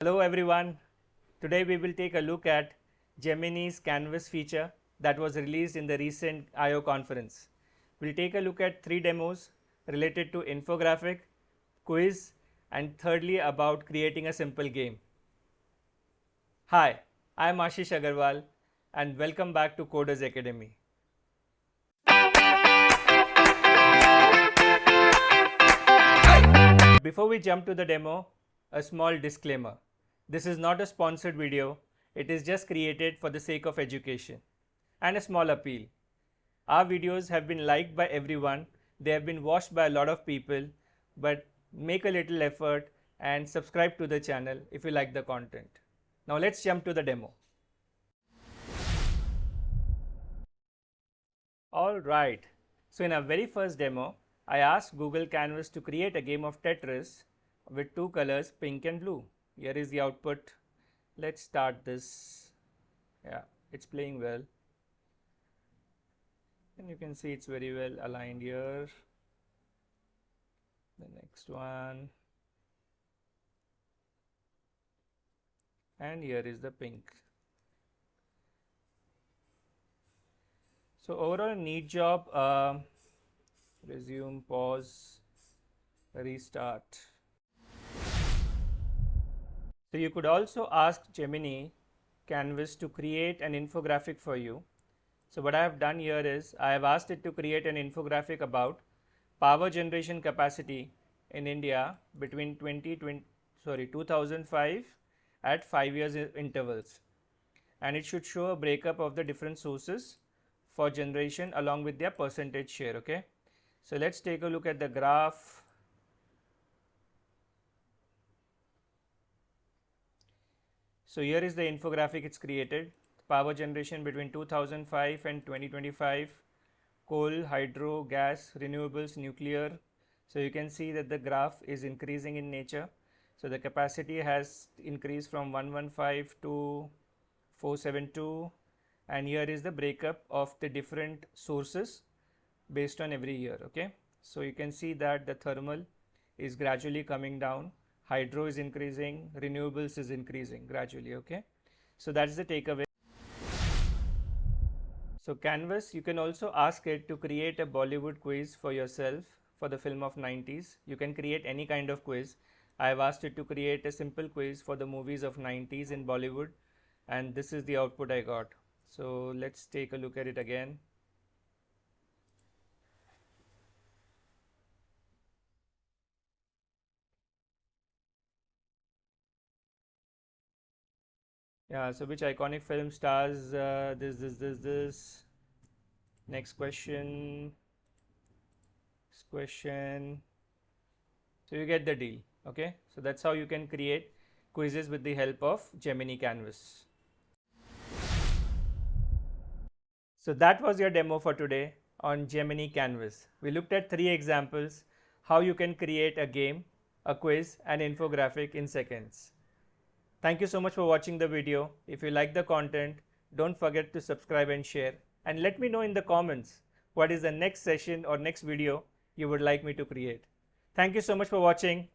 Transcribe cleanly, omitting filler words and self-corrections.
Hello everyone. Today we will take a look at Gemini's Canvas feature that was released in the recent I/O conference. We'll take a look at 3 demos related to infographic, quiz, and thirdly about creating a simple game. Hi, I am Ashish Agarwal and welcome back to Coders Academy. Before we jump to the demo, a small disclaimer. This is not a sponsored video, it is just created for the sake of education. And a small appeal. Our videos have been liked by everyone, they have been watched by a lot of people, but make a little effort and subscribe to the channel if you like the content. Now let's jump to the demo. Alright, so in our very first demo, I asked Google Canvas to create a game of Tetris with 2 colors, pink and blue. Here is the output. Let's start this. Yeah, it's playing well. And you can see it's very well aligned here. The next one. And here is the pink. So overall, neat job. Resume, pause, restart. So you could also ask Gemini Canvas to create an infographic for you. So what I have done here is I have asked it to create an infographic about power generation capacity in India between 2005 at 5 years intervals, and it should show a breakup of the different sources for generation along with their percentage share. Okay, so let's take a look at the graph. So here is the infographic it's created. Power generation between 2005 and 2025, coal, hydro, gas, renewables, nuclear. So you can see that the graph is increasing in nature. So the capacity has increased from 115 to 472, and here is the breakup of the different sources based on every year. Okay, so you can see that the thermal is gradually coming down, hydro is increasing, renewables is increasing gradually. Okay, so that's the takeaway. So Canvas, you can also ask it to create a Bollywood quiz for yourself for the film of 90s. You can create any kind of quiz. I have asked it to create a simple quiz for the movies of 90s in Bollywood, and this is the output I got. So let's take a look at it again. Yeah, so which iconic film stars this? Next question. So you get the deal. Okay, so that's how you can create quizzes with the help of Gemini Canvas. So that was your demo for today on Gemini Canvas. We looked at 3 examples how you can create a game, a quiz, and infographic in seconds. Thank you so much for watching the video. If you like the content, don't forget to subscribe and share, and let me know in the comments what is the next session or next video you would like me to create. Thank you so much for watching.